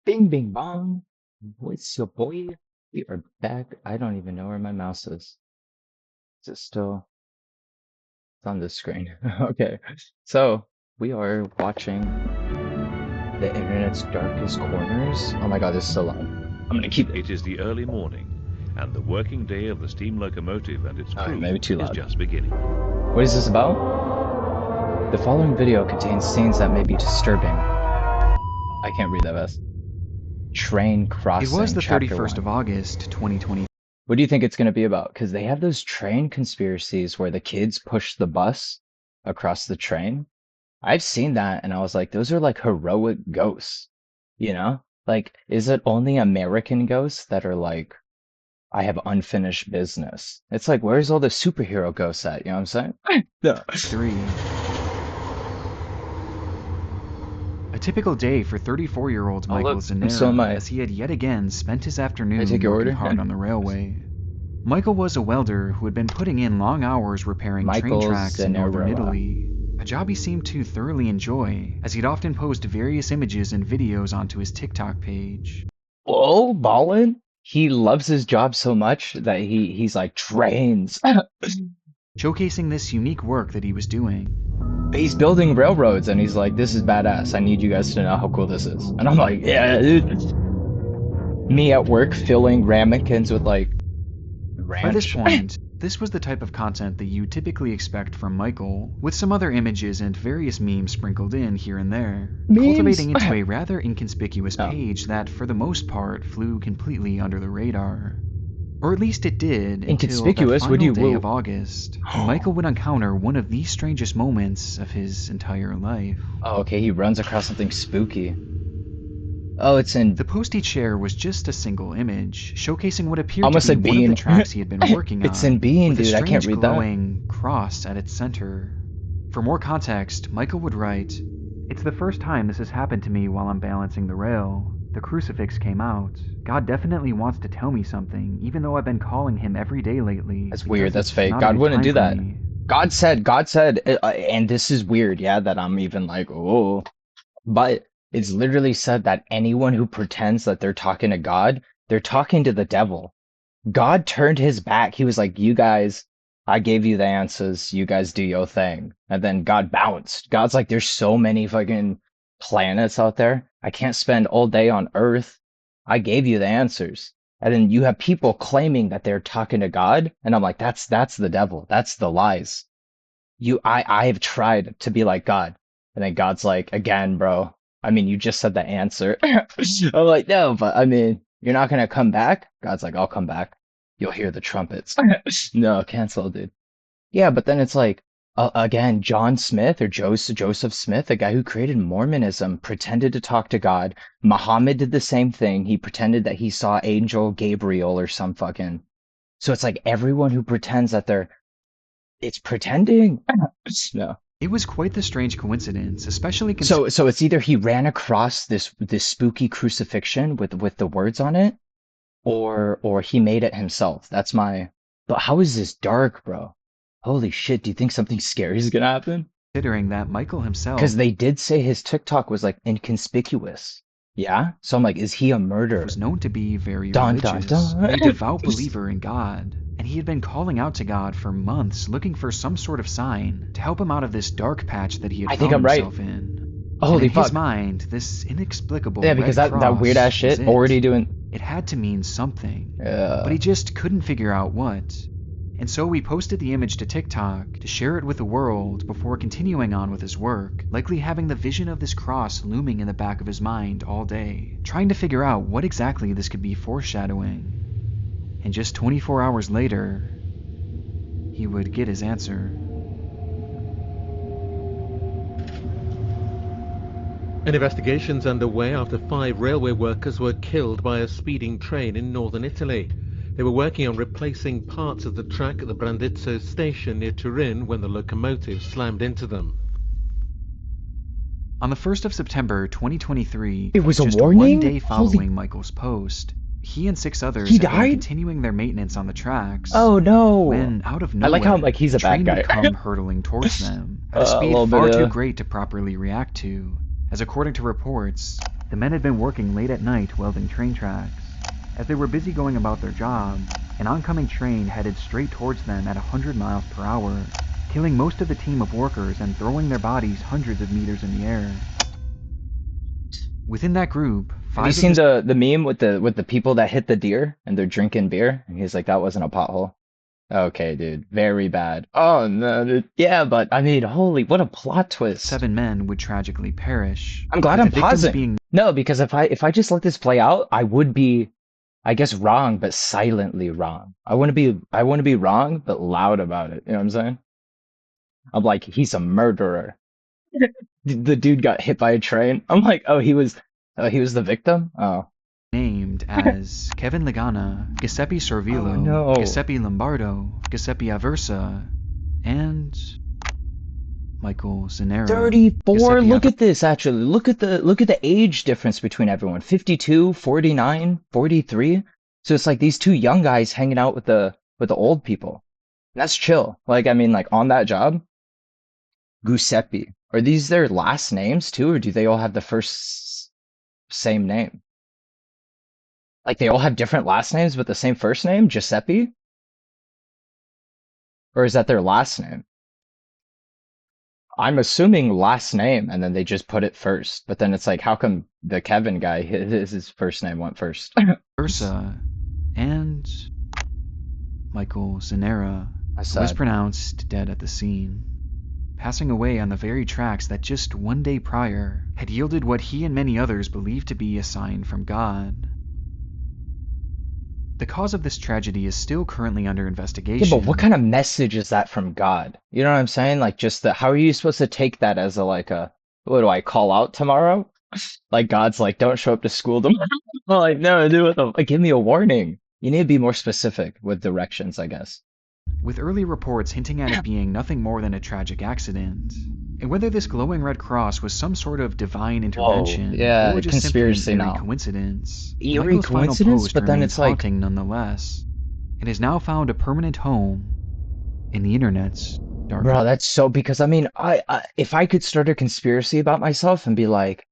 Bing, bing, bong. What's your boy? We are back. I don't even know where my mouse is. Is it still? It's on this screen. Okay. So, we are watching the internet's darkest corners. Oh my god, this is so loud. I'm gonna keep it. It is the early morning, and the working day of the steam locomotive and its Okay, crew maybe too is loud. just beginning. What is this about? The following video contains scenes that may be disturbing. I can't read that fast. Train It was Crossing, the Chapter 31st 1. of August, 2020. What do you think it's going to be about? Because they have those train conspiracies where the kids push the bus across the train. I've seen that and I was like, those are like heroic ghosts, you know? Like, is it only American ghosts that are like, I have unfinished business? It's like, where's all the superhero ghosts at? You know what I'm saying? No. 3. A typical day for 34-year-old Oh, Michael look, I'm still in Zanera, my. as he had yet again spent his Can I afternoon take your working order? hard on the railway. Michael was a welder who had been putting in long hours repairing train Michael tracks in northern Zanera. Italy, a job he seemed to thoroughly enjoy, as he'd often post various images and videos onto his TikTok page. Whoa, Ballin? He loves his job so much that he's like, trains. Showcasing this unique work that he was doing. He's building railroads and he's like, this is badass. I need you guys to know how cool this is. And I'm like, yeah, dude. Me at work filling ramekins with like By this ranch. point, this was the type of content that you typically expect from Michael, with some other images and various memes sprinkled in here and there, Memes? cultivating into a rather inconspicuous Oh. page that for the most part flew completely under the radar. Or at least it did until that Inconspicuous? What final do you day of August, when Michael would encounter one of the strangest moments of his entire life. Oh, okay, he runs across something spooky. Oh, it's in. The post he'd share was just a single image, showcasing what appeared Almost to a be one of bean. the tracks he had been working on. It's in bean, with dude. a I can't strange read that. glowing cross at its center. For more context, Michael would write, "It's the first time this has happened to me while I'm balancing the rail. The crucifix came out. God definitely wants to tell me something, even though I've been calling him every day lately. That's because weird. That's it's fake. not a God good wouldn't time do for that. me." God said, and this is weird, yeah, that I'm even like, oh, but it's literally said that anyone who pretends that they're talking to God, they're talking to the devil. God turned his back. He was like, you guys, I gave you the answers. You guys do your thing. And then God bounced. God's like, there's so many fucking planets out there. I can't spend all day on Earth. I gave you the answers. And then you have people claiming that they're talking to God. And I'm like, that's the devil. That's the lies. I've tried to be like God. And then God's like, again, bro. I mean, you just said the answer. I'm like, no, but I mean, you're not gonna come back? God's like, I'll come back. You'll hear the trumpets. No, cancel, dude. Yeah, but then it's like, again, John Smith or Joseph Smith, the guy who created Mormonism, pretended to talk to God. Muhammad did the same thing. He pretended that he saw Angel Gabriel or some fucking. So it's like everyone who pretends that it's pretending. No. It was quite the strange coincidence, especially So it's either he ran across this spooky crucifixion with the words on it, or he made it himself. That's my. But how is this dark, bro? Holy shit! Do you think something scary is gonna happen? considering that Michael himself Because they did say his TikTok was like inconspicuous. Yeah. So I'm like, is he a murderer? was known to be very Dun, dun, religious, dun. a devout believer in God, and he had been calling out to God for months looking for some sort of sign to help him out of this dark patch that he had I think found I'm right. himself in. Holy and in fuck. his mind, this inexplicable Yeah, because red that weird ass cross was shit it. already doing. It had to mean something, but he just couldn't figure out what. And so we posted the image to TikTok to share it with the world before continuing on with his work, likely having the vision of this cross looming in the back of his mind all day, trying to figure out what exactly this could be foreshadowing. And just 24 hours later, he would get his answer. An investigation's underway after 5 railway workers were killed by a speeding train in northern Italy. They were working on replacing parts of the track at the Brandizzo station near Turin when the locomotive slammed into them. On the 1st of September 2023, It was a just warning? one day Holy- following Michael's post, he and 6 others He had been died? continuing their maintenance on the tracks. Oh no. When, out of I nowhere, like how like he's a train bad would guy. come hurtling towards them at a A speed little far bit, too great to properly react to, as according to reports, The men had been working late at night welding train tracks. As they were busy going about their job, an oncoming train headed straight towards them at 100 miles per hour, killing most of the team of workers and throwing their bodies hundreds of meters in the air. Within that group, Have you five of seen the the meme with the people that hit the deer and they're drinking beer? And he's like, that wasn't a pothole. Okay, dude, very bad. Oh no, dude. Yeah, but I mean, holy, what a plot twist. 7 men would tragically perish. I'm glad with I'm the victims pausing. being No, because if I just let this play out, I would be, I guess, wrong, but silently wrong. I want to be wrong, but loud about it. You know what I'm saying? I'm like, he's a murderer. The dude got hit by a train. I'm like, oh, he was the victim? Oh. named as Kevin Legana, Giuseppe Sorvillo, Oh no. Giuseppe Lombardo, Giuseppe Aversa, and Michael Zanera. 34. Giuseppe Look at this actually. Look at the age difference between everyone. 52, 49, 43. So it's like these two young guys hanging out with the old people. That's chill. Like I mean like on that job, Giuseppe. Are these their last names too, or do they all have the first same name? Like they all have different last names but the same first name, Giuseppe? Or is that their last name? I'm assuming last name and then they just put it first. But then it's like, how come the Kevin guy, his first name went first? Aversa, and Michael Zanera, That's who was sad. pronounced dead at the scene, passing away on the very tracks that just one day prior had yielded what he and many others believed to be a sign from God. The cause of this tragedy is still currently under Yeah, investigation. but what kind of message is that from God? You know what I'm saying? Like just the, how are you supposed to take that as a like a, what do I call out tomorrow? Like God's like, don't show up to school tomorrow. I'm like, no, dude, what the, like, give me a warning. You need to be more specific with directions, I guess. with early reports hinting at it being nothing more than a tragic accident. And whether this glowing red cross was some sort of divine intervention yeah, or just conspiracy simply an eerie now. coincidence, Eerie Michael's final coincidence, post but then remains it's like, haunting nonetheless. It has now found a permanent home in the internet's dark. bro, that's so, because I mean, I if I could start a conspiracy about myself and be like,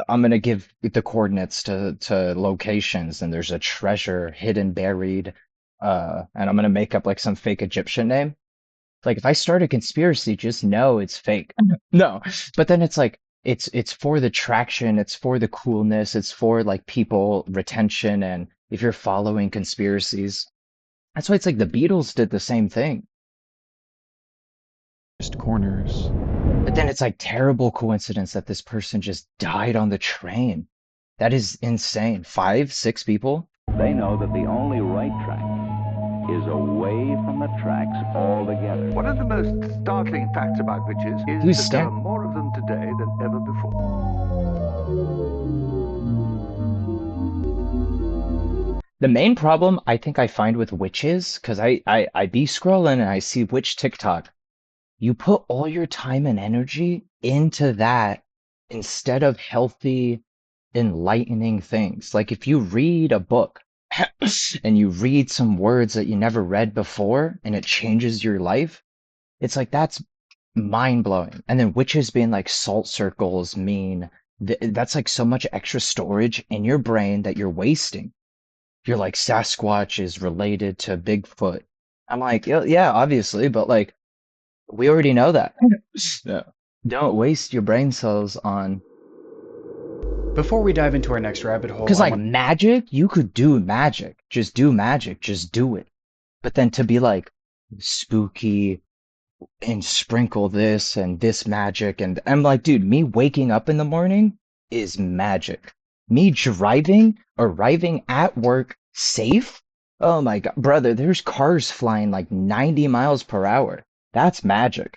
I'm gonna give the coordinates to locations and there's a treasure hidden, buried, and I'm gonna make up like some fake Egyptian name. Like if I start a conspiracy, just know it's fake. No, but then it's like it's for the traction, it's for the coolness, it's for like people retention, and if you're following conspiracies, that's why it's like the Beatles did the same thing. Corners. But then it's like terrible coincidence that this person just died on the train. That is insane. 5, 6 people. They know that the only right track is away from the tracks altogether. One of the most startling facts about witches is Who's that Stan? there are more of them today than ever before. The main problem I think I find with witches, because I be scrolling and I see witch TikTok. You put all your time and energy into that instead of healthy, enlightening things. Like if you read a book and you read some words that you never read before and it changes your life, it's like that's mind blowing. And then witches being like salt circles mean that's like so much extra storage in your brain that you're wasting. You're like Sasquatch is related to Bigfoot. I'm like, yeah, obviously, but like we already know that. Yeah. Don't waste your brain cells on. Before we dive into our next rabbit hole, Because, like, magic, you could do magic. Just do magic. Just do it. But then to be like spooky and sprinkle this and this magic. And I'm like, dude, me waking up in the morning is magic. Me driving, arriving at work safe. Oh my God, brother, there's cars flying like 90 miles per hour. That's magic.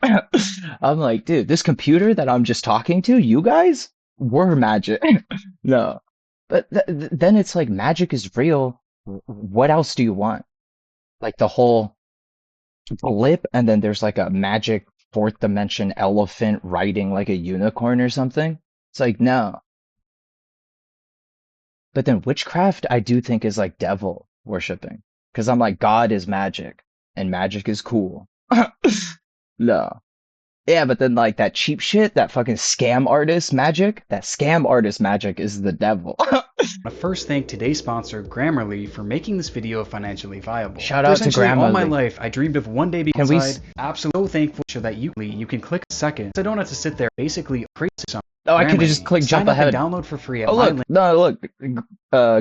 I'm like, dude, this computer that I'm just talking to, you guys were magic. No. But then it's like magic is real. What else do you want? Like the whole blip, and then there's like a magic fourth dimension elephant riding like a unicorn or something. It's like, no. But then witchcraft, I do think is like devil worshipping. Because I'm like, God is magic, and magic is cool. No. Yeah, but then like that cheap shit, that fucking scam artist magic, that scam artist magic is the devil. I first thank today's sponsor, Grammarly, for making this video financially viable. Shout For out to essentially all my Grammarly. life, I dreamed of one day being Can we outside. Absolutely so thankful so that you can click a second. So I don't have to sit there basically crazy something. Oh, I could have just clicked jump Sign up ahead. and download for free at Oh my look, link. no look,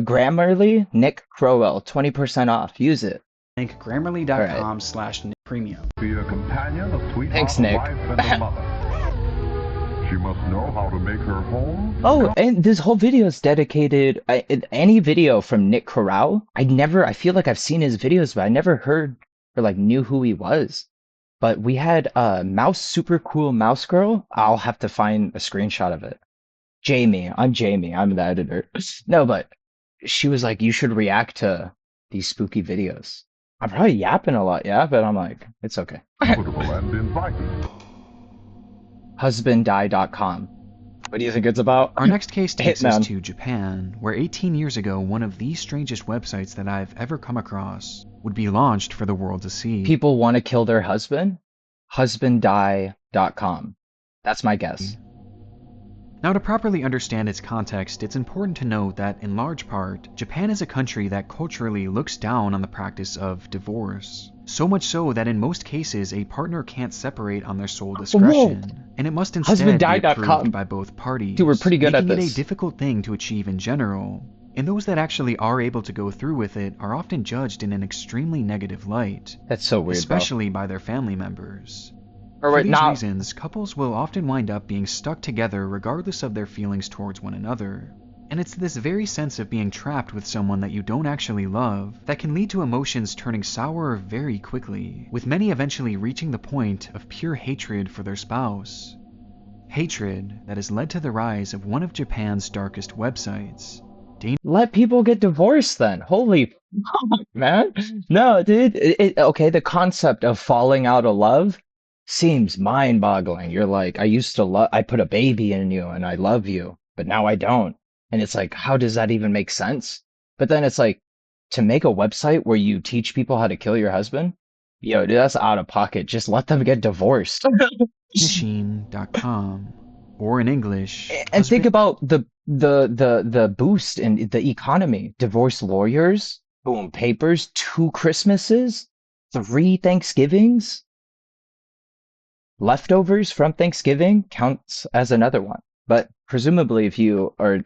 Grammarly, Nick Crowell, 20% off. Use it. Link grammarly.com/premium. Be a companion, a sweetheart, Thanks, a Nick. wife, and a mother. She must know how to make her home. Oh, and this whole video is dedicated. Any video from Nick Corral, I feel like I've seen his videos, but I never heard or like knew who he was. But we had Mouse Super Cool Mouse Girl. I'll have to find a screenshot of it. Jamie, I'm Jamie. I'm the editor. No, but she was like, you should react to these spooky videos. I'm probably yapping a lot, yeah, but I'm like, it's okay. Comfortable and inviting. Husbanddie.com. What do you think it's about? Our next case takes us Hitman. to Japan, where 18 years ago, one of the strangest websites that I've ever come across would be launched for the world to see. People want to kill their husband? Husbanddie.com. That's my guess. Now, to properly understand its context, it's important to note that, in large part, Japan is a country that culturally looks down on the practice of divorce. So much so that in most cases, a partner can't separate on their sole discretion, and it must instead be approved by both parties, Dude, we're pretty good at making this. it a difficult thing to achieve in general. And those that actually are able to go through with it are often judged in an extremely negative light, That's so weird, especially by their family members. Or For wait, these not- reasons, couples will often wind up being stuck together regardless of their feelings towards one another. And it's this very sense of being trapped with someone that you don't actually love that can lead to emotions turning sour very quickly, with many eventually reaching the point of pure hatred for their spouse. Hatred that has led to the rise of one of Japan's darkest websites. Let people get divorced then. Holy fuck, man. No, dude. Okay, the concept of falling out of love seems mind-boggling. You're like, I put a baby in you and I love you, but now I don't. And it's like, how does that even make sense? But then it's like, to make a website where you teach people how to kill your husband? Yo, dude, that's out of pocket. Just let them get divorced. Machine.com, or in English. And think about the boost in the economy. Divorce lawyers, boom, papers, 2 Christmases, 3 Thanksgivings. Leftovers from Thanksgiving counts as another one. But presumably if you are,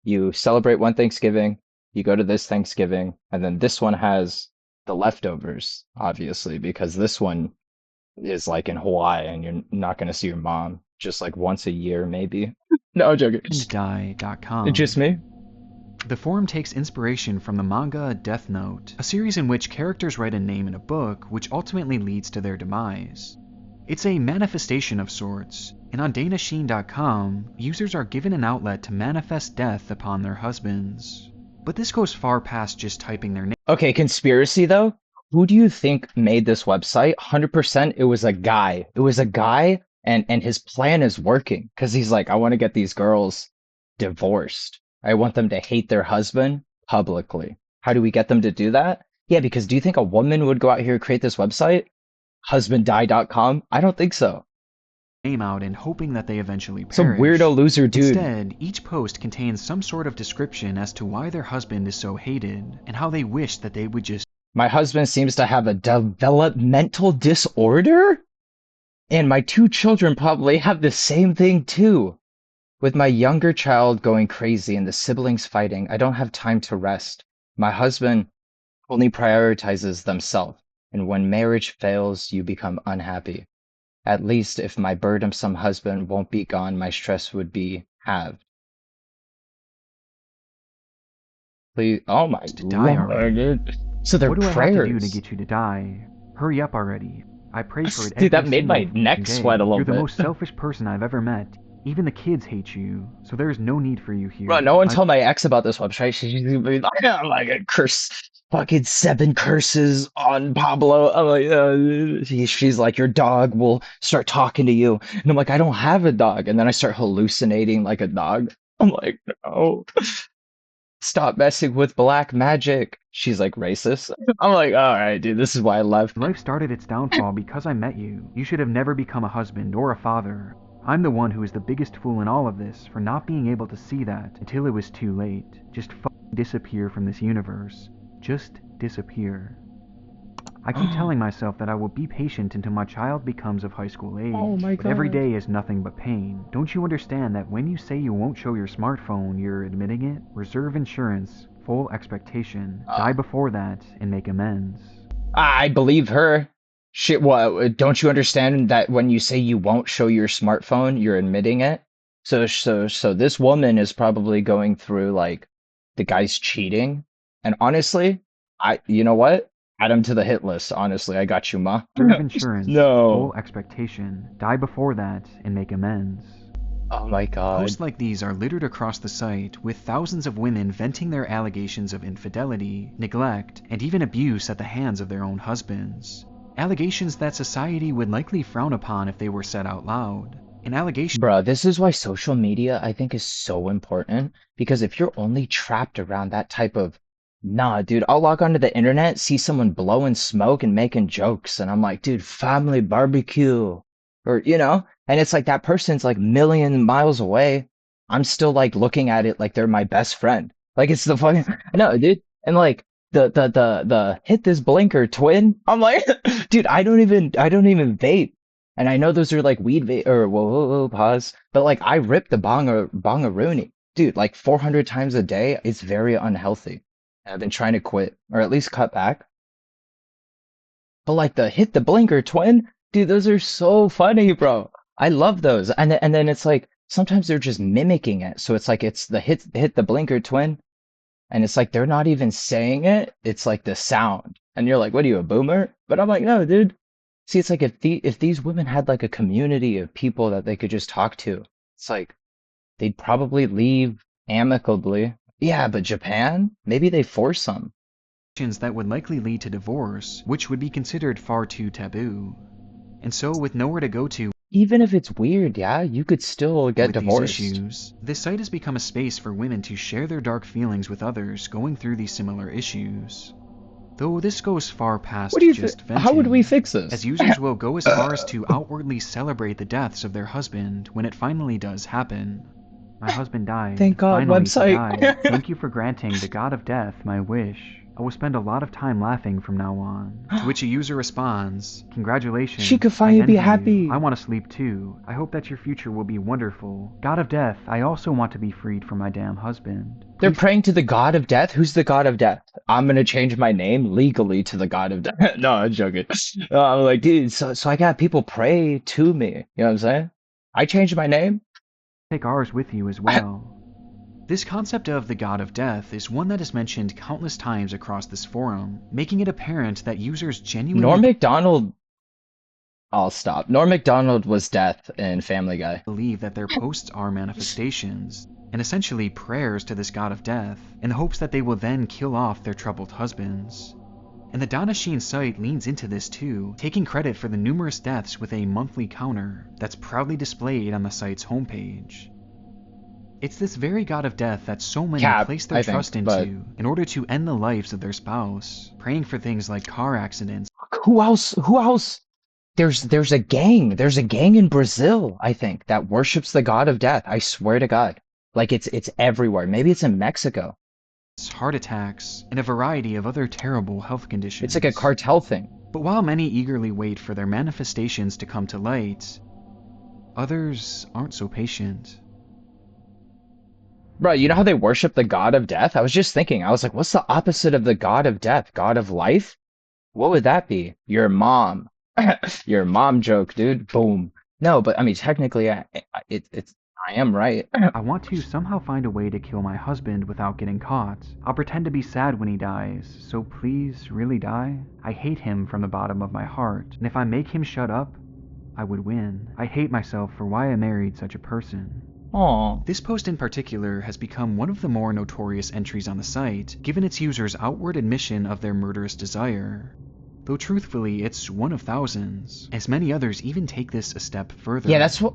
you celebrate one Thanksgiving, you go to this Thanksgiving, and then this one has the leftovers, obviously, because this one is like in Hawaii and you're not going to see your mom just like once a year, maybe. No, I'm joking. Die.com. It's just me. The forum takes inspiration from the manga Death Note, a series in which characters write a name in a book, which ultimately leads to their demise. It's a manifestation of sorts, and on Danashin.com, users are given an outlet to manifest death upon their husbands. But this goes far past just typing their name. Okay, conspiracy though. Who do you think made this website? 100% it was a guy. It was a guy, and his plan is working because he's like, I want to get these girls divorced. I want them to hate their husband publicly. How do we get them to do that? Yeah, because do you think a woman would go out here and create this website? Husbanddie.com? I don't think so. Name out and hoping that they eventually perish. Some weirdo loser dude. Instead, each post contains some sort of description as to why their husband is so hated, and how they wish that they would just... My husband seems to have a developmental disorder? And my 2 children probably have the same thing too. With my younger child going crazy and the siblings fighting, I don't have time to rest. My husband only prioritizes themselves, and when marriage fails, you become unhappy. At least if my burdensome husband won't be gone, my stress would be halved. Please, oh my Lord, dude. So they're what do prayers. I have to do to get you to die? Hurry up already. I pray for it Dude, that every made my single neck day. sweat a little You're bit. the most selfish person I've ever met. Even the kids hate you, so there's no need for you here. Bro, no one told my ex about this website. She's gonna be like, I'm like a curse, fucking 7 curses on Pablo. I'm like, she's like, your dog will start talking to you, and I'm like, I don't have a dog, and then I start hallucinating like a dog. I'm like, no. Stop messing with black magic. She's like racist. I'm like, all right, dude, this is why I left. Life started its downfall because I met you. You should have never become a husband or a father. I'm the one who is the biggest fool in all of this for not being able to see that until it was too late. Just disappear from this universe. Just disappear. I keep telling myself that I will be patient until my child becomes of high school age. Oh my But every God. day is nothing but pain. Don't you understand that when you say you won't show your smartphone, you're admitting it? Reserve insurance, full expectation, die before that, and make amends. I believe her. Shit, what? Don't you understand that when you say you won't show your smartphone, you're admitting it? So this woman is probably going through like the guy's cheating. And honestly, you know what? Add him to the hit list. Honestly, I got you, ma. Reserve insurance, full No. expectation, die before that, and make amends. Oh my God. Posts like these are littered across the site, with thousands of women venting their allegations of infidelity, neglect, and even abuse at the hands of their own husbands. Allegations that society would likely frown upon if they were said out loud. An allegation. Bruh, this is why social media, I think, is so important. Because if you're only trapped around that type of, nah, dude, I'll log onto the internet, see someone blowing smoke and making jokes, and I'm like, dude, family barbecue. Or, and it's like that person's like million miles away. I'm still like looking at it like they're my best friend. Like it's the fucking, no, dude. And like the hit this blinker twin. I'm like, dude, I don't even vape. And I know those are like weed vape or whoa, pause. But like I rip the bongaroonie. Dude, like 400 times a day. It's very unhealthy. I've been trying to quit or at least cut back. But like the hit the blinker twin, dude, those are so funny, bro. I love those. And then it's like sometimes they're just mimicking it. So it's like it's the hit the blinker twin, and it's like they're not even saying it. It's like the sound. And you're like, what are you, a boomer? But I'm like, no, dude. See, it's like if these women had like a community of people that they could just talk to, it's like they'd probably leave amicably. Yeah, but Japan, maybe they force them. That would likely lead to divorce, which would be considered far too taboo. And so, with nowhere to go to, Even if it's weird, yeah, you could still get with divorced. these issues, this site has become a space for women to share their dark feelings with others going through these similar issues. Though this goes far past What do you just think? venting, How would we fix this? as users will go as far as to outwardly celebrate the deaths of their husband when it finally does happen. My husband died. Thank God, Finally, he website. died. Thank you for granting the god of death my wish. I will spend a lot of time laughing from now on. To which a user responds, congratulations. She could I finally be envy you. happy. I want to sleep too. I hope that your future will be wonderful. God of death, I also want to be freed from my damn husband. They're praying to the god of death? Who's the god of death? I'm gonna change my name legally to the god of death. No, I'm joking. I'm like, dude, so I got people pray to me. You know what I'm saying? I changed my name. Take ours with you as well. This concept of the god of death is one that is mentioned countless times across this forum, making it apparent that users genuinely Norm Macdonald. I'll stop. Norm Macdonald was death in Family Guy. believe that their posts are manifestations, and essentially prayers to this god of death, in the hopes that they will then kill off their troubled husbands. And the Donna Sheen site leans into this too, taking credit for the numerous deaths with a monthly counter that's proudly displayed on the site's homepage. It's this very god of death that so many Cap, place their I think, trust but- into in order to end the lives of their spouse, praying for things like car accidents, Who else? Who else? There's a gang. There's a gang in Brazil, I think, that worships the god of death. I swear to God. Like it's everywhere. Maybe it's in Mexico. heart attacks, and a variety of other terrible health conditions. It's like a cartel thing. But while many eagerly wait for their manifestations to come to light, others aren't so patient. Bro, you know how they worship the god of death? I was just thinking. I was like, what's the opposite of the god of death? God of life? What would that be? Your mom. Your mom joke, dude. Boom. No, but I mean, technically, I am right. I want to somehow find a way to kill my husband without getting caught. I'll pretend to be sad when he dies, so please, really die? I hate him from the bottom of my heart, and if I make him shut up, I would win. I hate myself for why I married such a person. Aw. This post in particular has become one of the more notorious entries on the site, given its users' outward admission of their murderous desire. Though truthfully, it's one of thousands, as many others even take this a step further. Yeah, that's what,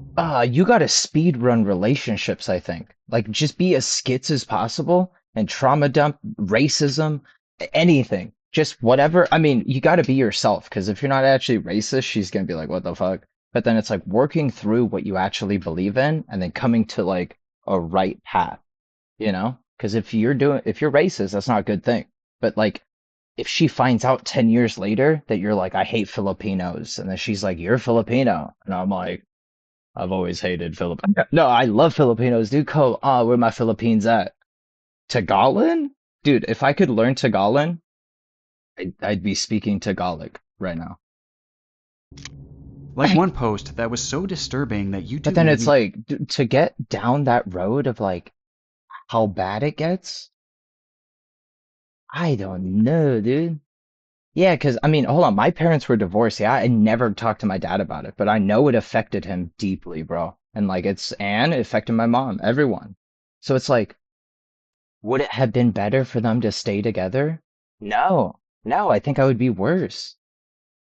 you gotta speed run relationships, I think. Like, just be as skits as possible, and trauma dump, racism, anything. Just whatever. I mean, you got to be yourself because if you're not actually racist, she's going to be like, what the fuck? But then it's like working through what you actually believe in and then coming to like a right path, you know? Because if you're racist, that's not a good thing. But like, if she finds out 10 years later that you're like, I hate Filipinos, and then she's like, you're Filipino. And I'm like, I've always hated Filipinos. No, I love Filipinos. Dude, where my Philippines at? Tagalog? Dude, if I could learn Tagalog, I'd be speaking Tagalog right now. Like one post that was so disturbing that YouTube But then made it's me like, to get down that road of like how bad it gets, I don't know, dude. Yeah, because I mean, hold on, my parents were divorced. Yeah, I never talked to my dad about it, but I know it affected him deeply, bro. And like it affected my mom, everyone. So it's like, would it have been better for them to stay together? No. No, I think I would be worse.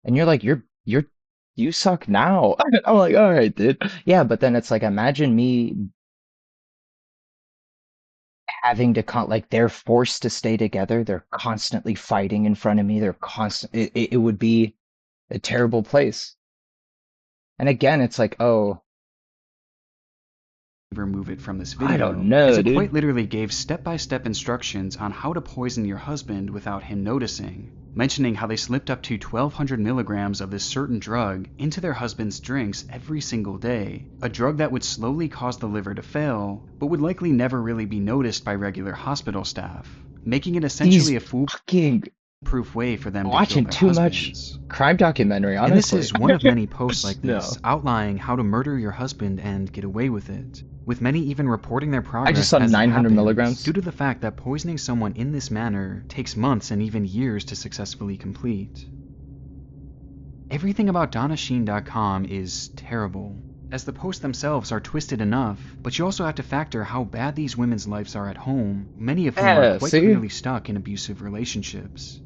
And you're like, you suck now. I'm like, all right, dude. Yeah, but then it's like, imagine me having to like they're forced to stay together. They're constantly fighting in front of me. They're constant. It would be a terrible place. And again, it's like, oh, remove it from this video, I don't know, as it dude. quite literally gave step-by-step instructions on how to poison your husband without him noticing, mentioning how they slipped up to 1,200 milligrams of this certain drug into their husband's drinks every single day, a drug that would slowly cause the liver to fail, but would likely never really be noticed by regular hospital staff, making it essentially a foolproof way for them to kill their too husbands. Much crime documentary, honestly. And this is one of many posts like this, outlining how to murder your husband and get away with it, with many even reporting their progress. I just saw as 900 milligrams. Due to the fact that poisoning someone in this manner takes months and even years to successfully complete. Everything about DonnaSheen.com is terrible, as the posts themselves are twisted enough, but you also have to factor how bad these women's lives are at home, many of whom are quite clearly stuck in abusive relationships.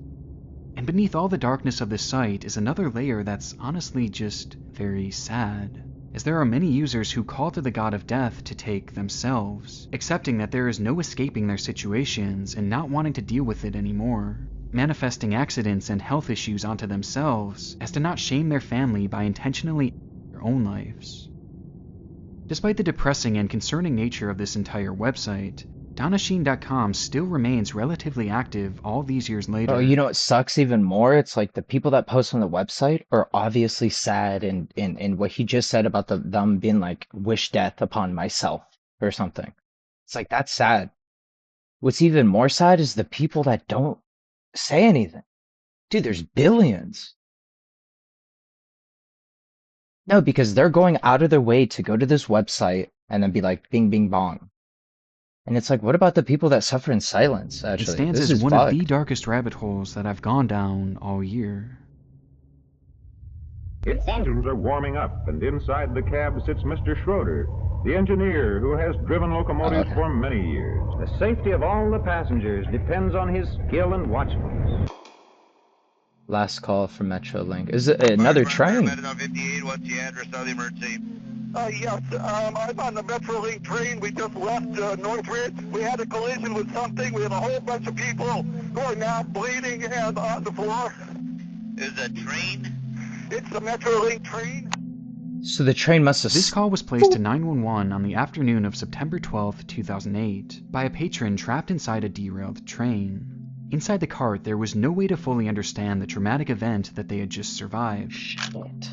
And beneath all the darkness of this site is another layer that's honestly just very sad, as there are many users who call to the god of death to take themselves, accepting that there is no escaping their situations and not wanting to deal with it anymore, manifesting accidents and health issues onto themselves as to not shame their family by intentionally ending their own lives. Despite the depressing and concerning nature of this entire website, DonnaSheen.com still remains relatively active all these years later. Oh, you know what sucks even more? It's like the people that post on the website are obviously sad in what he just said about them being like, wish death upon myself or something. It's like, that's sad. What's even more sad is the people that don't say anything. Dude, there's billions. No, because they're going out of their way to go to this website and then be like, bing, bing, bong. And it's like, what about the people that suffer in silence, actually? It stands as one of the darkest rabbit holes that I've gone down all year. Its engines are warming up, and inside the cab sits Mr. Schroeder, the engineer who has driven locomotives for many years. The safety of all the passengers depends on his skill and watchfulness. Last call from Metrolink. Is it another train? What's the address of the emergency? Yes, I'm on the Metrolink train. We just left Northridge. We had a collision with something. We have a whole bunch of people going out bleeding and on the floor. Is it a train? It's the Metrolink train. So the train must have... This call was placed to 911 on the afternoon of September 12, 2008, by a patron trapped inside a derailed train. Inside the cart, there was no way to fully understand the traumatic event that they had just survived,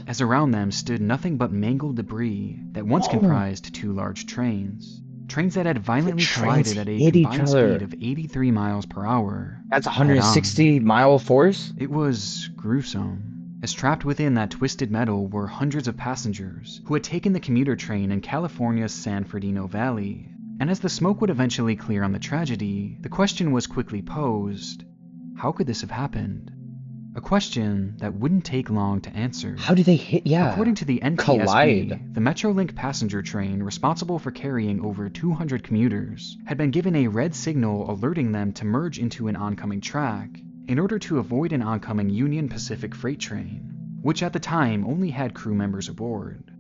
as around them stood nothing but mangled debris that once comprised two large trains. Trains that had violently collided at a combined speed of 83 miles per hour. That's 160-mile force? It was gruesome, as trapped within that twisted metal were hundreds of passengers who had taken the commuter train in California's San Fernando Valley. And as the smoke would eventually clear on the tragedy, the question was quickly posed, how could this have happened? A question that wouldn't take long to answer. How did they hit, According to the NTSB, the Metrolink passenger train responsible for carrying over 200 commuters had been given a red signal alerting them to merge into an oncoming track in order to avoid an oncoming Union Pacific freight train, which at the time only had crew members aboard.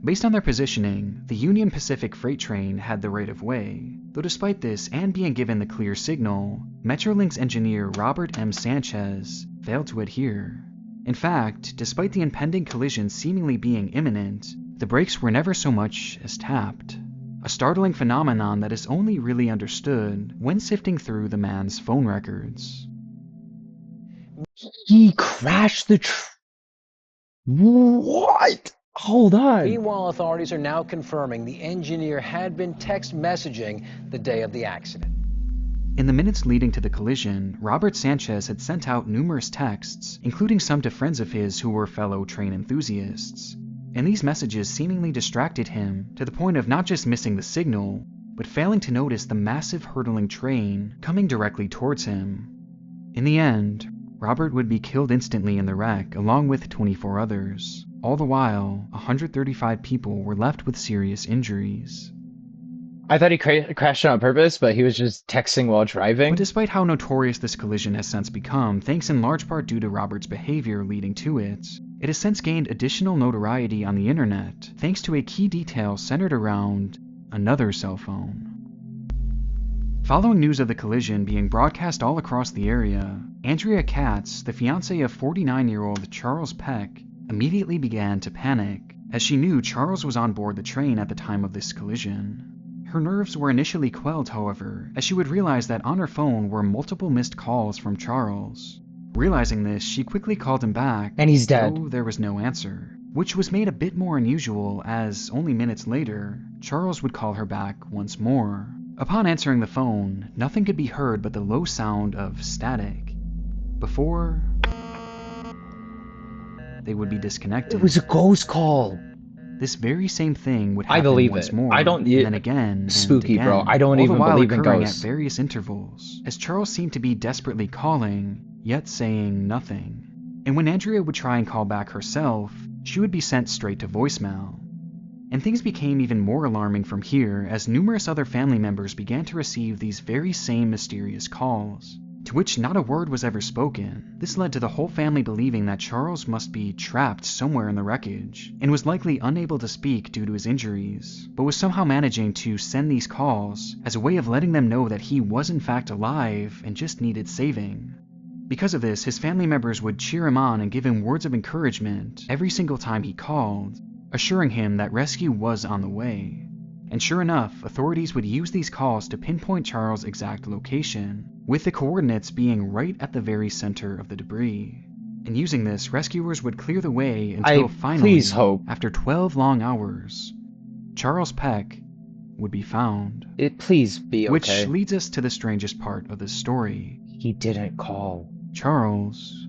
Based on their positioning, the Union Pacific freight train had the right of way, though despite this and being given the clear signal, Metrolink's engineer Robert M. Sanchez failed to adhere. In fact, despite the impending collision seemingly being imminent, the brakes were never so much as tapped. A startling phenomenon that is only really understood when sifting through the man's phone records. He crashed the What? Hold on. Meanwhile, authorities are now confirming the engineer had been text messaging the day of the accident. In the minutes leading to the collision, Robert Sanchez had sent out numerous texts, including some to friends of his who were fellow train enthusiasts. And these messages seemingly distracted him to the point of not just missing the signal, but failing to notice the massive hurtling train coming directly towards him. In the end, Robert would be killed instantly in the wreck along with 24 others. All the while, 135 people were left with serious injuries. I thought he crashed on purpose, but he was just texting while driving. But despite how notorious this collision has since become, thanks in large part due to Robert's behavior leading to it, it has since gained additional notoriety on the internet, thanks to a key detail centered around another cell phone. Following news of the collision being broadcast all across the area, Andrea Katz, the fiancée of 49-year-old Charles Peck, immediately began to panic, as she knew Charles was on board the train at the time of this collision. Her nerves were initially quelled, however, as she would realize that on her phone were multiple missed calls from Charles. Realizing this, she quickly called him back, and he's dead. Though there was no answer, which was made a bit more unusual as, only minutes later, Charles would call her back once more. Upon answering the phone, nothing could be heard but the low sound of static, before they would be disconnected. It was a ghost call. This very same thing would happen believe once it. more, I don't. and then again, spooky, and again, bro. I don't all even the while believe in occurring ghosts. At various intervals, as Charles seemed to be desperately calling, yet saying nothing. And when Andrea would try and call back herself, she would be sent straight to voicemail. And things became even more alarming from here, as numerous other family members began to receive these very same mysterious calls, to which not a word was ever spoken. This led to the whole family believing that Charles must be trapped somewhere in the wreckage, and was likely unable to speak due to his injuries, but was somehow managing to send these calls as a way of letting them know that he was in fact alive and just needed saving. Because of this, his family members would cheer him on and give him words of encouragement every single time he called, assuring him that rescue was on the way. And sure enough, authorities would use these calls to pinpoint Charles' exact location, with the coordinates being right at the very center of the debris. And using this, rescuers would clear the way until finally, after 12 long hours, Charles Peck would be found. Please be okay. Which leads us to the strangest part of this story. He didn't call. Charles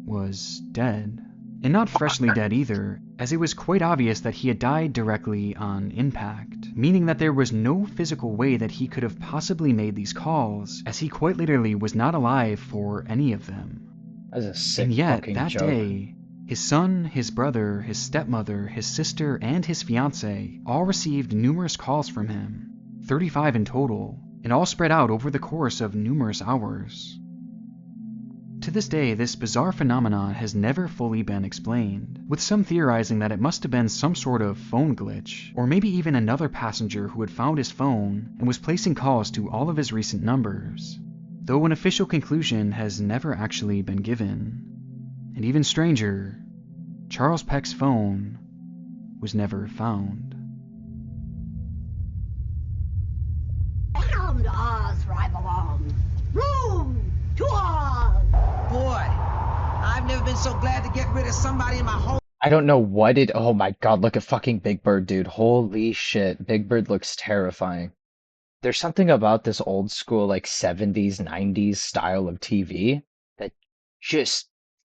was dead. And not freshly dead either, as it was quite obvious that he had died directly on impact, meaning that there was no physical way that he could have possibly made these calls, as he quite literally was not alive for any of them. That's a sick and yet, fucking that joke. day, his son, his brother, his stepmother, his sister, and his fiancée all received numerous calls from him, 35 in total, and all spread out over the course of numerous hours. To this day, this bizarre phenomenon has never fully been explained, with some theorizing that it must have been some sort of phone glitch, or maybe even another passenger who had found his phone and was placing calls to all of his recent numbers, though an official conclusion has never actually been given. And even stranger, Charles Peck's phone was never found. Down to Oz, right along. Room to Oz. Boy, I've never been so glad to get rid of somebody in my whole... I don't know what it... Oh my god, look at fucking Big Bird, dude. Holy shit. Big Bird looks terrifying. There's something about this old school, like, 70s, 90s style of TV that just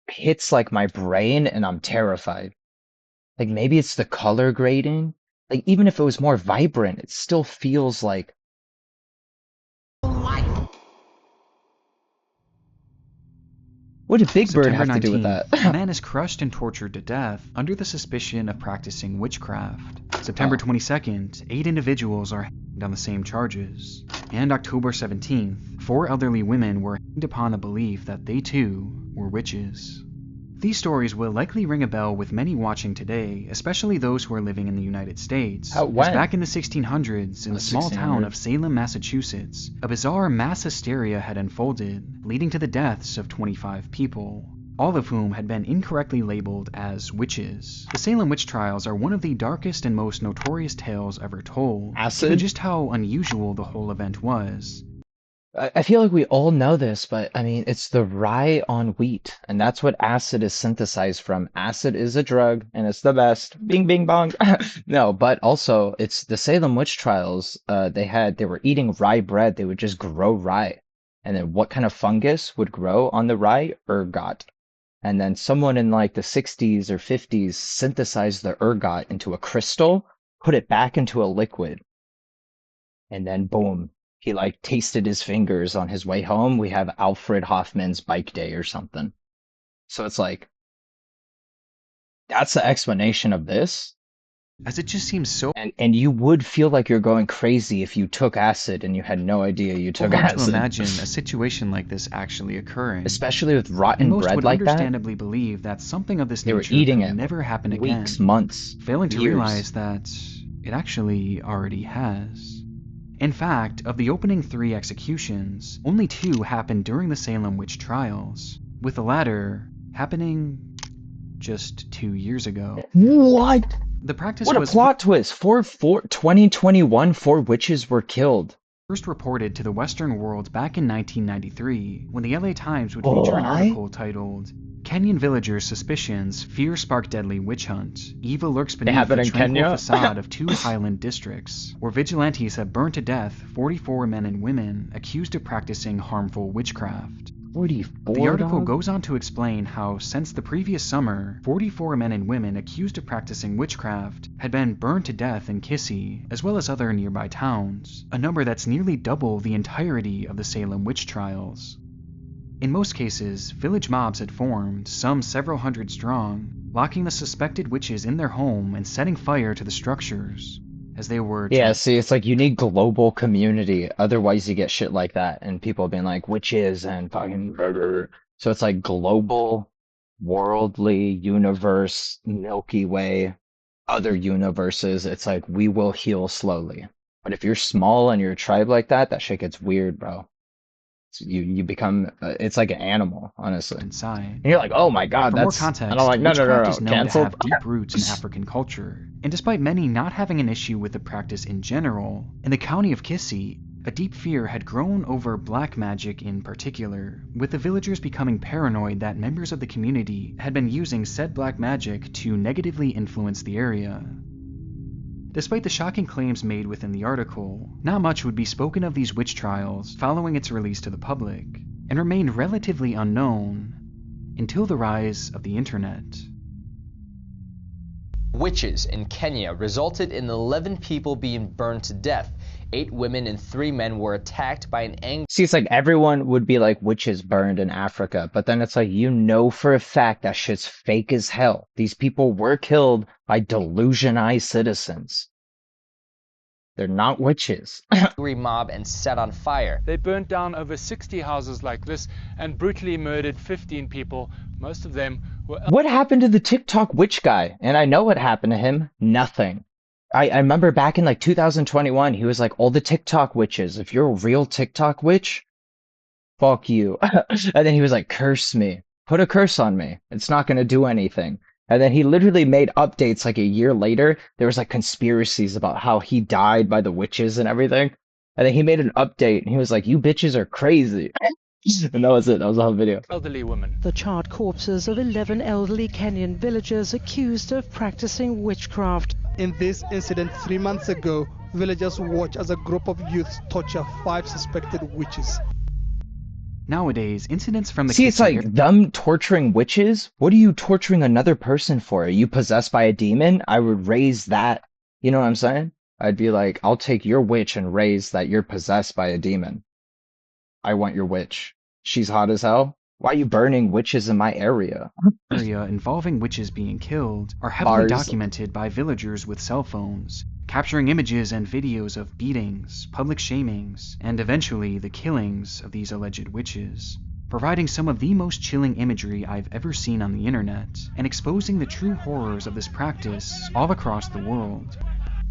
hits, like, my brain, and I'm terrified. Like, maybe it's the color grading. Like, even if it was more vibrant, it still feels like... What did Big Bird have to do with that? A man is crushed and tortured to death under the suspicion of practicing witchcraft. September 22nd, 8 individuals are hanged on the same charges. And October 17th, 4 elderly women were hanged upon the belief that they too were witches. These stories will likely ring a bell with many watching today, especially those who are living in the United States. As back in the 1600s, in the small town of Salem, Massachusetts, a bizarre mass hysteria had unfolded, leading to the deaths of 25 people, all of whom had been incorrectly labeled as witches. The Salem witch trials are one of the darkest and most notorious tales ever told, given just how unusual the whole event was. I feel like we all know this, but I mean, it's the rye on wheat, and that's what acid is synthesized from. Acid is a drug, and it's the best. Bing, bing, bong. No, but also, it's the Salem witch trials. They were eating rye bread. They would just grow rye. And then what kind of fungus would grow on the rye? Ergot. And then someone in like the 60s or 50s synthesized the ergot into a crystal, put it back into a liquid, and then boom. He like tasted his fingers on his way home. We have Alfred Hoffman's bike day or something. So it's like, that's the explanation of this. As it just seems so... And you would feel like you're going crazy if you took acid and you had no idea you took acid. To imagine a situation like this actually occurring. Especially with rotten bread like that. Most would understandably believe that something of this nature could never happen again. Weeks, months, failing to realize that it actually already has. In fact, of the opening 3 executions, only 2 happened during the Salem witch trials, with the latter happening just 2 years ago. What? The practice was... What a plot twist! 2021, 4 witches were killed. First reported to the Western world back in 1993, when the LA Times would feature an article titled, "Kenyan Villagers' Suspicions Fear Spark Deadly Witch Hunt. Evil lurks beneath the tranquil facade of 2 highland districts, where vigilantes have burned to death 44 men and women accused of practicing harmful witchcraft." 44? The article goes on to explain how, since the previous summer, 44 men and women accused of practicing witchcraft had been burned to death in Kissy, as well as other nearby towns, a number that's nearly double the entirety of the Salem witch trials. In most cases, village mobs had formed, some several hundred strong, locking the suspected witches in their home and setting fire to the structures, as they were... Yeah, see, it's like you need global community, otherwise you get shit like that, and people being like, witches and fucking... So it's like global, worldly, universe, Milky Way, other universes, it's like, we will heal slowly. But if you're small and you're a tribe like that, that shit gets weird, bro. You become, it's like an animal, honestly. Inside. And you're like, oh my god, For that's... more context, and I'm like, no, is known canceled. to have deep roots in African culture, and despite many not having an issue with the practice in general, in the county of Kissy, a deep fear had grown over black magic in particular, with the villagers becoming paranoid that members of the community had been using said black magic to negatively influence the area. Despite the shocking claims made within the article, not much would be spoken of these witch trials following its release to the public, and remained relatively unknown until the rise of the internet. Witches in Kenya resulted in 11 people being burned to death. 8 women and 3 men were attacked by an angry... See, it's like everyone would be like, witches burned in Africa, but then it's like, you know for a fact that shit's fake as hell. These people were killed by delusionized citizens. They're not witches. Angry mob and set on fire. They burnt down over 60 houses like this and brutally murdered 15 people. Most of them were... What happened to the TikTok witch guy? And I know what happened to him. Nothing. I remember back in like 2021, he was like, all the TikTok witches, if you're a real TikTok witch, fuck you. And then he was like, curse me. Put a curse on me. It's not going to do anything. And then he literally made updates like a year later. There was like conspiracies about how he died by the witches and everything. And then he made an update and he was like, you bitches are crazy. And that was it. That was the whole video. Elderly women. The charred corpses of 11 elderly Kenyan villagers accused of practicing witchcraft. In this incident 3 months ago, villagers watched as a group of youths torture 5 suspected witches. Nowadays, incidents from the... See, it's like them torturing witches? What are you torturing another person for? Are you possessed by a demon? I would raise that. You know what I'm saying? I'd be like, I'll take your witch and raise that you're possessed by a demon. I want your witch. She's hot as hell. Why are you burning witches in my area? Area involving witches being killed are heavily documented by villagers with cell phones, capturing images and videos of beatings, public shamings, and eventually the killings of these alleged witches. providing some of the most chilling imagery I've ever seen on the internet, and exposing the true horrors of this practice all across the world.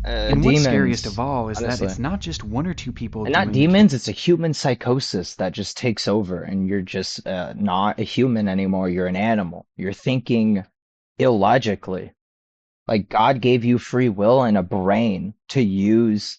And Demons, what's scariest of all is honestly. that it's not just one or two people And doing not demons, it's a human psychosis that just takes over, and you're just not a human anymore. You're an animal. You're thinking illogically. Like, God gave you free will and a brain to use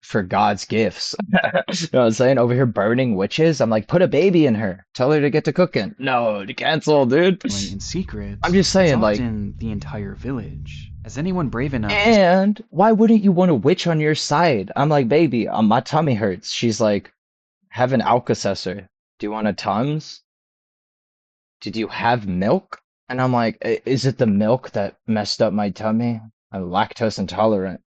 for God's gifts. You know what I'm saying? Over here burning witches. I'm like, put a baby in her. Tell her to get to cooking. No, to cancel, dude. In secret. I'm just saying, it's like, often the entire village. As anyone brave enough. And why wouldn't you want a witch on your side? I'm like, baby, my tummy hurts. She's like, have an Alka-Seltzer. Do you want a Tums? Did you have milk? And I'm like, is it the milk that messed up my tummy? I'm lactose intolerant.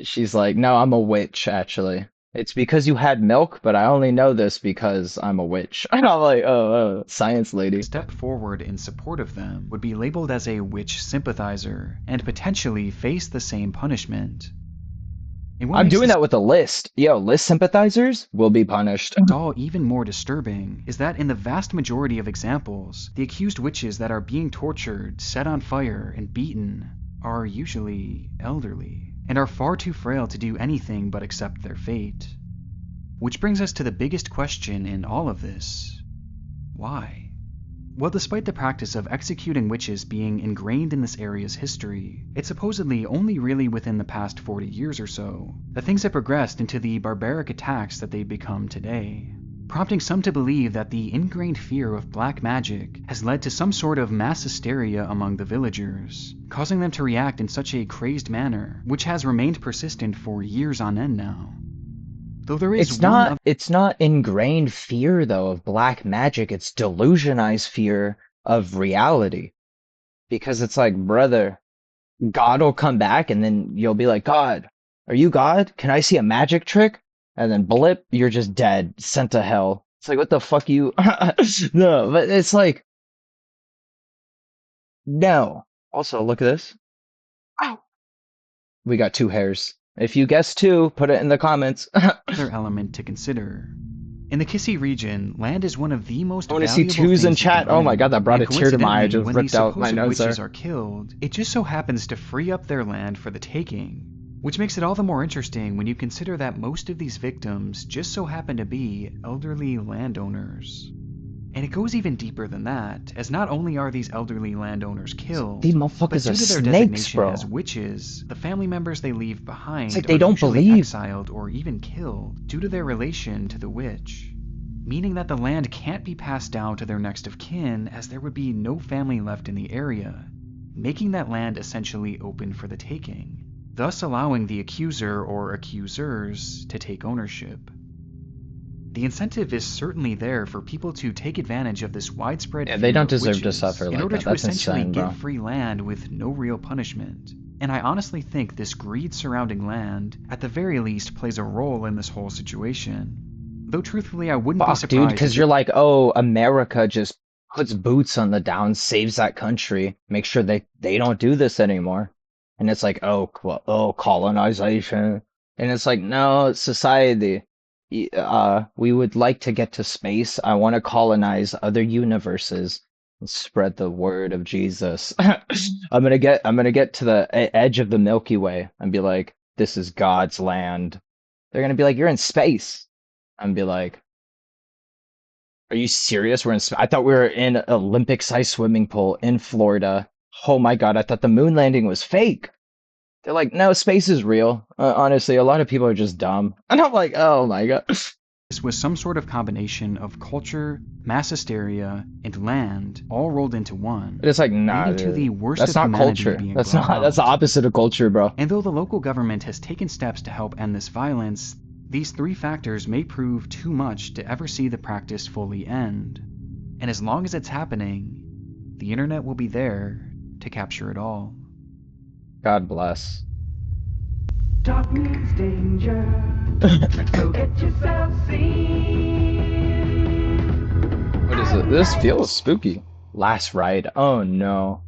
She's like, no, I'm a witch, actually. It's because you had milk, but I only know this because I'm a witch. And I'm like, oh, science lady. Step forward in support of them would be labeled as a witch sympathizer and potentially face the same punishment. I'm doing that with a list. Yo, list sympathizers will be punished. What's all even more disturbing is that in the vast majority of examples, the accused witches that are being tortured, set on fire, and beaten are usually elderly and are far too frail to do anything but accept their fate. Which brings us to the biggest question in all of this. Why? Well, despite the practice of executing witches being ingrained in this area's history, it's supposedly only really within the past 40 years or so that things have progressed into the barbaric attacks that they've become today, prompting some to believe that the ingrained fear of black magic has led to some sort of mass hysteria among the villagers, causing them to react in such a crazed manner, which has remained persistent for years on end now. Though there is it's not ingrained fear though of black magic, it's delusionized fear of reality. Because it's like, brother, God will come back and then you'll be like, God, are you God? Can I see a magic trick? And then blip, you're just dead, sent to hell. It's like, what the fuck you No, but it's like, no. Also, look at this. Ow. We got 2 hairs. If you guess 2, put it in the comments. Another element to consider. In the Kissy region, land is one of the most valuable things. I want to see 2s in chat. Oh my god, that brought a tear to my eye. I just when ripped out my nose there. Witches are killed, it just so happens to free up their land for the taking, which makes it all the more interesting when you consider that most of these victims just so happen to be elderly landowners. And it goes even deeper than that, as not only are these elderly landowners killed, these but motherfuckers due are to their snakes, designation bro. as witches, the family members they leave behind It's like they are don't usually believe. exiled or even killed due to their relation to the witch, meaning that the land can't be passed down to their next of kin as there would be no family left in the area, making that land essentially open for the taking, thus allowing the accuser or accusers to take ownership. The incentive is certainly there for people to take advantage of this widespread fear they don't of deserve to witches suffer in like order that. to That's essentially insane, get bro. free land with no real punishment. And I honestly think this greed surrounding land, at the very least, plays a role in this whole situation. Though truthfully, I wouldn't be Fuck, surprised. dude, because you're like, oh, America just puts boots on the down, saves that country, make sure they don't do this anymore. And it's like, oh, colonization. And it's like, no, society. We would like to get to space. I want to colonize other universes and spread the word of Jesus. I'm gonna get to the edge of the Milky Way and be like, this is God's land. They're gonna be like, you're in space. I'm gonna be like, are you serious? We're in space? I thought we were in an Olympic-sized swimming pool in Florida. Oh my god, I thought the moon landing was fake. They're like, no, space is real. Honestly, a lot of people are just dumb. And I'm like, oh my god. This was some sort of combination of culture, mass hysteria, and land all rolled into one. But it's like, nah, leading to the worst that's of not humanity culture. being That's brought not. That's the out. opposite of culture, bro. And though the local government has taken steps to help end this violence, these 3 factors may prove too much to ever see the practice fully end. And as long as it's happening, the internet will be there to capture it all. God bless. Dark means danger, so get yourself seen. What is it? This feels spooky. Last ride. Oh no.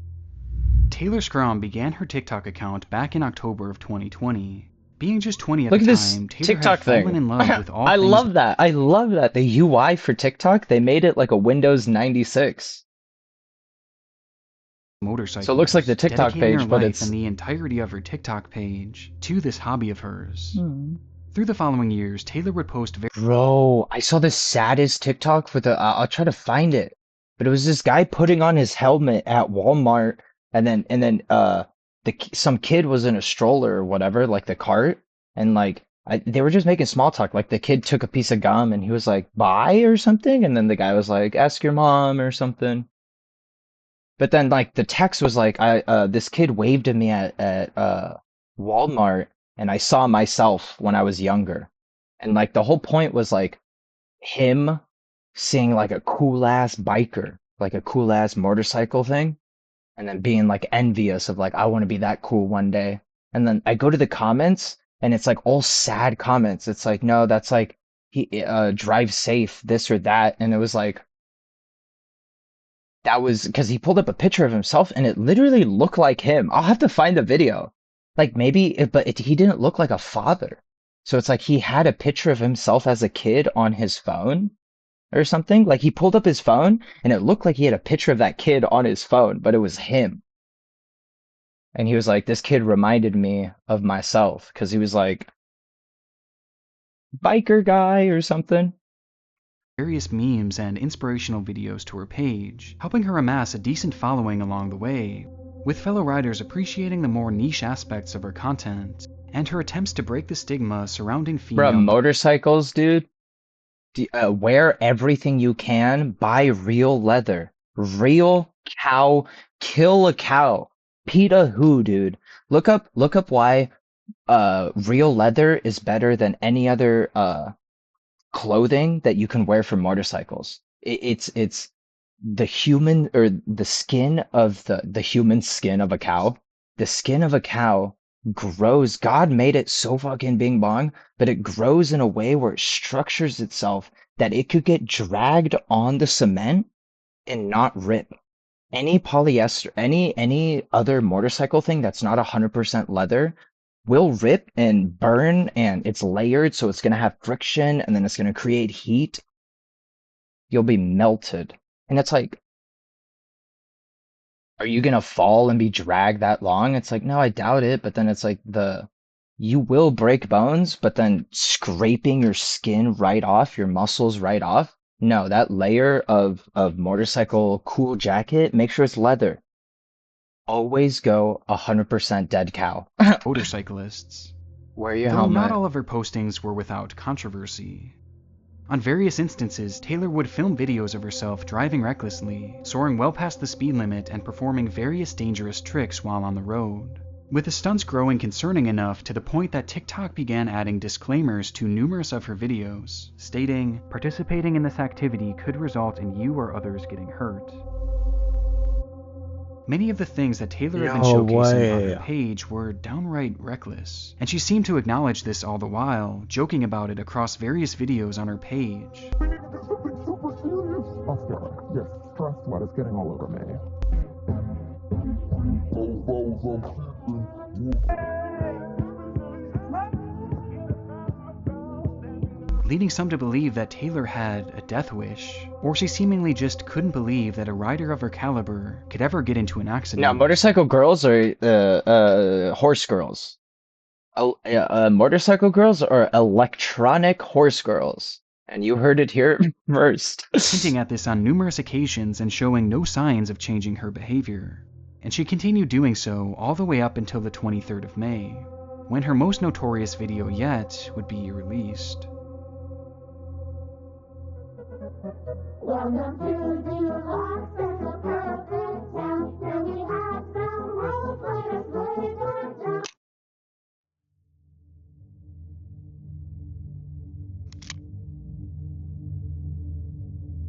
Taylor Scrum began her TikTok account back in October of 2020, Being just 20 at Look the at this time, Taylor TikTok had fallen thing. in love with all I things love that. I love that. The UI for TikTok, they made it like a Windows 96. motorcycles, So it looks like the TikTok dedicating her page, but life it's... and the entirety of her TikTok page to this hobby of hers. Through the following years, Taylor would post Bro, I saw the saddest TikTok for the... I'll try to find it. But it was this guy putting on his helmet at Walmart, and then some kid was in a stroller or whatever, like the cart, and like they were just making small talk. Like the kid took a piece of gum and he was like, "Bye" or something, and then the guy was like, "Ask your mom" or something. But then like the text was like, this kid waved at me at Walmart, and I saw myself when I was younger. And like the whole point was like him seeing like a cool ass biker, like a cool ass motorcycle thing, and then being like envious of like, I want to be that cool one day. And then I go to the comments and it's like all sad comments. It's like, no, that's like he drive safe, this or that. And it was like, that was because he pulled up a picture of himself and it literally looked like him. I'll have to find the video. Like maybe, he didn't look like a father. So it's like he had a picture of himself as a kid on his phone or something. Like he pulled up his phone and it looked like he had a picture of that kid on his phone, but it was him. And he was like, this kid reminded me of myself because he was like, biker guy or something. Various memes and inspirational videos to her page, helping her amass a decent following along the way, with fellow riders appreciating the more niche aspects of her content and her attempts to break the stigma surrounding female... Bruh, motorcycles, dude. Wear everything you can. Buy real leather. Real cow. Kill a cow. PETA who, dude? Look up why real leather is better than any other clothing that you can wear for motorcycles. It's the human or the skin of the human skin of a cow. The skin of a cow grows. God made it so fucking bing bong, but it grows in a way where it structures itself that it could get dragged on the cement and not rip. Any polyester, any other motorcycle thing that's not 100% leather will rip and burn, and it's layered, so it's gonna have friction, and then it's gonna create heat. You'll be melted. And it's like, are you gonna fall and be dragged that long? It's like, no, I doubt it. But then it's like you will break bones, but then scraping your skin right off, your muscles right off. No, that layer of motorcycle cool jacket, make sure it's leather. Always go 100% dead cow. motorcyclists. Wear your Though helmet. not all of her postings were without controversy. On various instances, Taylor would film videos of herself driving recklessly, soaring well past the speed limit and performing various dangerous tricks while on the road. With the stunts growing concerning enough to the point that TikTok began adding disclaimers to numerous of her videos, stating, participating in this activity could result in you or others getting hurt. Many of the things that Taylor had been showcasing on her page were downright reckless, and she seemed to acknowledge this all the while, joking about it across various videos on her page. We need to do something super serious. Oscar, yes, stress sweat is getting all over me. Leading some to believe that Taylor had a death wish, or she seemingly just couldn't believe that a rider of her caliber could ever get into an accident. Now, motorcycle girls are horse girls. Motorcycle girls are electronic horse girls. And you heard it here first. Hinting at this on numerous occasions and showing no signs of changing her behavior. And she continued doing so all the way up until the 23rd of May, when her most notorious video yet would be released. Welcome to the hospital, perfect town, and we have some role players living downtown.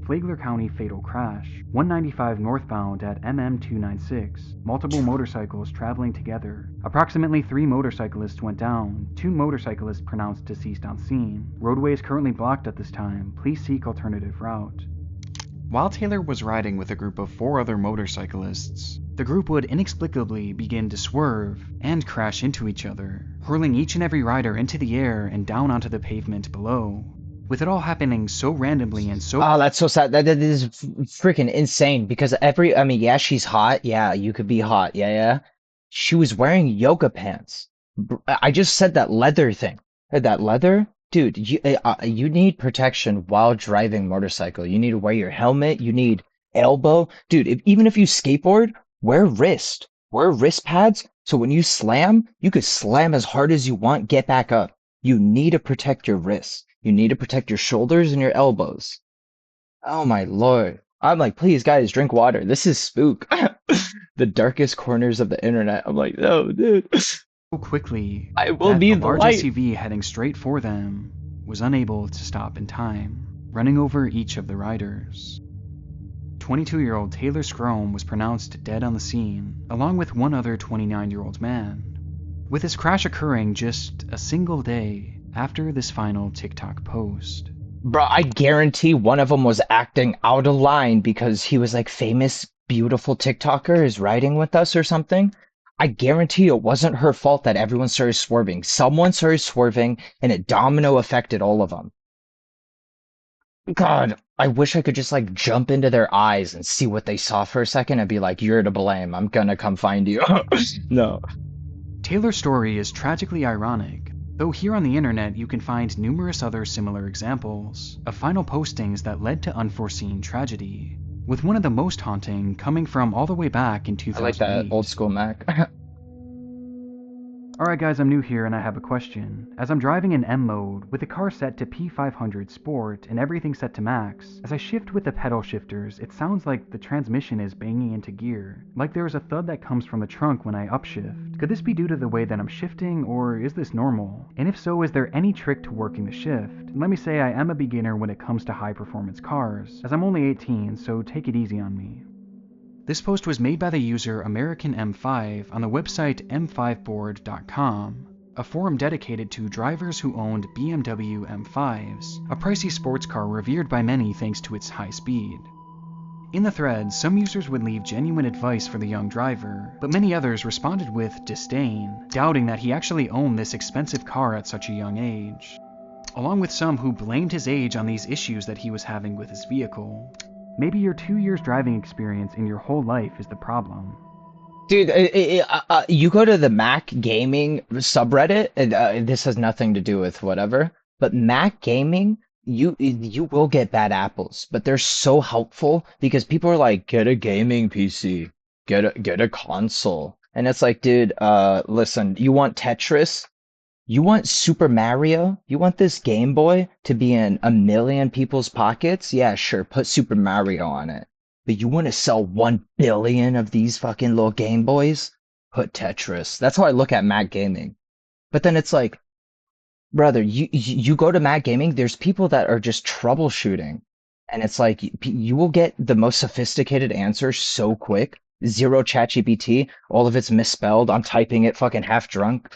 Flagler County fatal crash, 195 northbound at MM296, multiple motorcycles traveling together. Approximately 3 motorcyclists went down, 2 motorcyclists pronounced deceased on scene. Roadway is currently blocked at this time, please seek alternative route. While Taylor was riding with a group of 4 other motorcyclists, The group would inexplicably begin to swerve and crash into each other, hurling each and every rider into the air and down onto the pavement below. With it all happening so randomly and so— Oh, that's so sad. That is freaking insane because I mean, yeah, she's hot. Yeah, you could be hot. Yeah, yeah. She was wearing yoga pants. I just said that leather thing. That leather? Dude, you need protection while driving motorcycle. You need to wear your helmet. You need elbow. Dude, even if you skateboard, wear wrist. Wear wrist pads so when you slam, you could slam as hard as you want, get back up. You need to protect your wrists. You need to protect your shoulders and your elbows. Oh my lord. I'm like, please guys, drink water. This is spook. The darkest corners of the internet. I'm like, no, dude. so quickly I will that be the the large light. SUV heading straight for them was unable to stop in time, running over each of the riders. 22-year-old Taylor Scrome was pronounced dead on the scene, along with one other 29-year-old man, with his crash occurring just a single day after this final TikTok post. Bro, I guarantee one of them was acting out of line because he was like famous, beautiful TikToker is riding with us or something. I guarantee it wasn't her fault that everyone started swerving. Someone started swerving and it domino affected all of them. God, I wish I could just like jump into their eyes and see what they saw for a second and be like, you're to blame. I'm gonna come find you. No. Taylor's story is tragically ironic, though here on the internet you can find numerous other similar examples of final postings that led to unforeseen tragedy, with one of the most haunting coming from all the way back in 2008. I like that old school Mac. Alright guys, I'm new here and I have a question. As I'm driving in M mode, with the car set to P500 Sport and everything set to max, as I shift with the pedal shifters, it sounds like the transmission is banging into gear, like there is a thud that comes from the trunk when I upshift. Could this be due to the way that I'm shifting, or is this normal? And if so, is there any trick to working the shift? Let me say I am a beginner when it comes to high performance cars, as I'm only 18, so take it easy on me. This post was made by the user American M5 on the website m5board.com, a forum dedicated to drivers who owned BMW M5s, a pricey sports car revered by many thanks to its high speed. In the thread, some users would leave genuine advice for the young driver, but many others responded with disdain, doubting that he actually owned this expensive car at such a young age, along with some who blamed his age on these issues that he was having with his vehicle. Maybe your 2 years driving experience in your whole life is the problem. Dude, you go to the Mac Gaming subreddit, and this has nothing to do with whatever, but Mac Gaming, you will get bad apples, but they're so helpful because people are like, get a gaming PC, get a console. And it's like, dude, listen, you want Tetris? You want Super Mario? You want this Game Boy to be in a million people's pockets? Yeah, sure, put Super Mario on it. But you want to sell 1 billion of these fucking little Game Boys? Put Tetris. That's how I look at Mac Gaming. But then it's like, brother, you go to Mac Gaming, there's people that are just troubleshooting. And it's like, you will get the most sophisticated answers so quick. Zero ChatGPT, all of it's misspelled. I'm typing it fucking half drunk.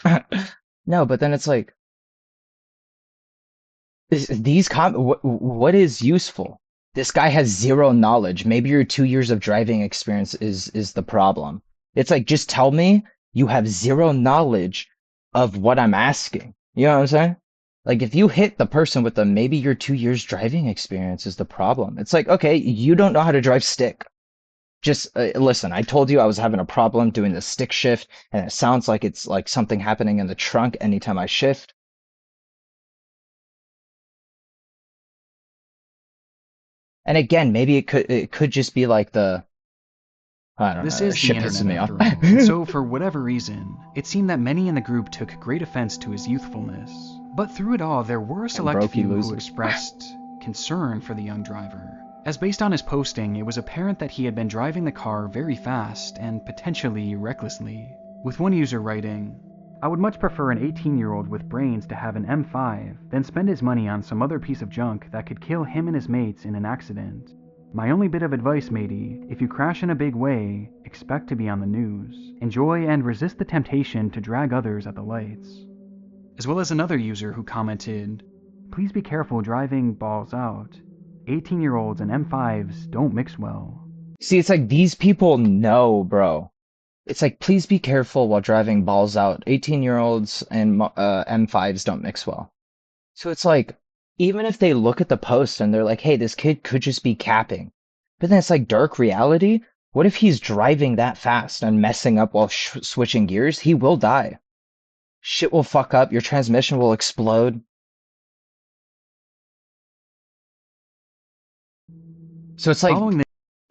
No, but then it's like, what is useful? This guy has zero knowledge. Maybe your 2 years of driving experience is the problem. It's like, just tell me you have zero knowledge of what I'm asking. You know what I'm saying? Like, if you hit the person with the maybe your 2 years driving experience is the problem. It's like, okay, you don't know how to drive stick. Just listen, I told you I was having a problem doing the stick shift, and it sounds like it's like something happening in the trunk anytime I shift. And again, maybe it could just be like the, I don't This know, is the shit pisses me internet off. after all, and so for whatever reason, it seemed that many in the group took great offense to his youthfulness. But through it all, there were a select broke, you few who loser. expressed concern for the young driver. As based on his posting, it was apparent that he had been driving the car very fast and potentially recklessly, with one user writing, "I would much prefer an 18-year-old with brains to have an M5 than spend his money on some other piece of junk that could kill him and his mates in an accident. My only bit of advice, matey, if you crash in a big way, expect to be on the news. Enjoy and resist the temptation to drag others at the lights." As well as another user who commented, "Please be careful driving balls out. 18-year-olds and M5s don't mix well." See, it's like these people know, bro. It's like, please be careful while driving balls out. 18-year-olds and M5s don't mix well. So it's like, even if they look at the post and they're like, hey, this kid could just be capping. But then it's like dark reality. What if he's driving that fast and messing up while switching gears? He will die. Shit will fuck up. Your transmission will explode. So it's like,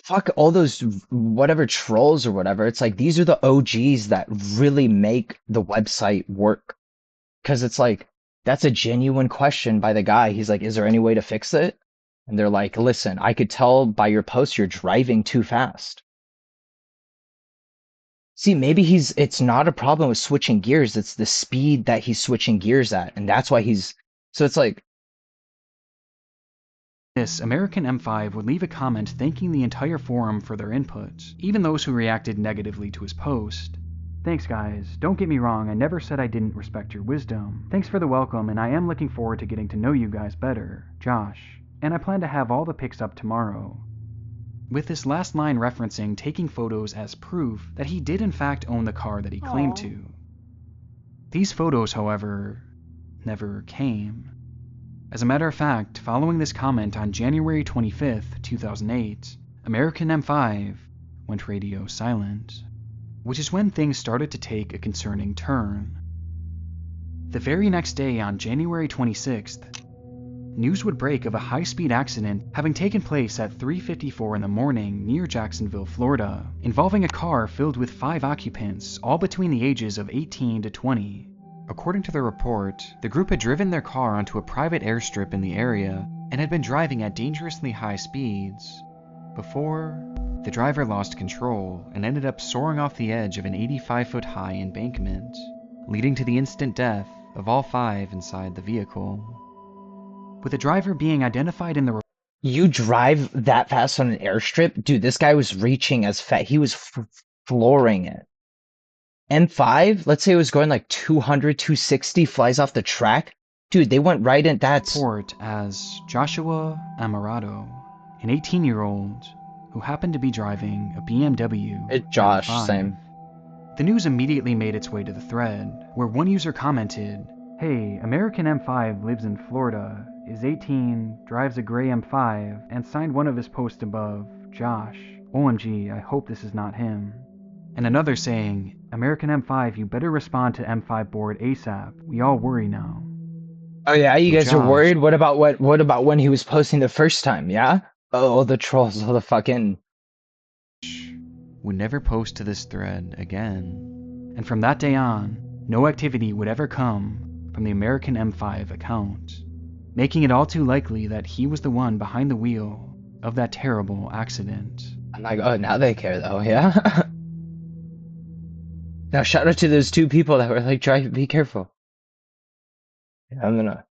fuck all those whatever trolls or whatever. It's like, these are the OGs that really make the website work. Because it's like, that's a genuine question by the guy. He's like, is there any way to fix it? And they're like, listen, I could tell by your post you're driving too fast. See, maybe it's not a problem with switching gears. It's the speed that he's switching gears at. And that's why so it's like, this, American M5 would leave a comment thanking the entire forum for their input, even those who reacted negatively to his post. Thanks guys, don't get me wrong, I never said I didn't respect your wisdom. Thanks for the welcome, and I am looking forward to getting to know you guys better. Josh. And I plan to have all the pics up tomorrow. With this last line referencing taking photos as proof that he did in fact own the car that he claimed to. These photos, however, never came. As a matter of fact, following this comment on January 25th, 2008, American M5 went radio silent, which is when things started to take a concerning turn. The very next day, on January 26th, news would break of a high-speed accident having taken place at 3:54 in the morning near Jacksonville, Florida, involving a car filled with 5 occupants, all between the ages of 18 to 20. According to the report, the group had driven their car onto a private airstrip in the area and had been driving at dangerously high speeds before the driver lost control and ended up soaring off the edge of an 85-foot-high embankment, leading to the instant death of all 5 inside the vehicle. With the driver being identified in the you drive that fast on an airstrip? Dude, this guy was reaching as fast. He was flooring it. M5, let's say it was going like 200, 260, flies off the track. Dude, they went right in. That's report as Joshua Amarato, an 18-year-old who happened to be driving a BMW. Josh, M5. same. The news immediately made its way to the thread, where one user commented, "Hey, American M5 lives in Florida, is 18, drives a gray M5, and signed one of his posts above, Josh. OMG, I hope this is not him." And another saying, "American M5, you better respond to M5 board ASAP. We all worry now." Oh yeah, you guys Josh, are worried? What about when he was posting the first time, yeah? Oh, the trolls, all the fucking... would never post to this thread again. And from that day on, no activity would ever come from the American M5 account, making it all too likely that he was the one behind the wheel of that terrible accident. I'm like, oh, now they care though, yeah? Now shout out to those 2 people that were like, be careful. Yeah, I'm gonna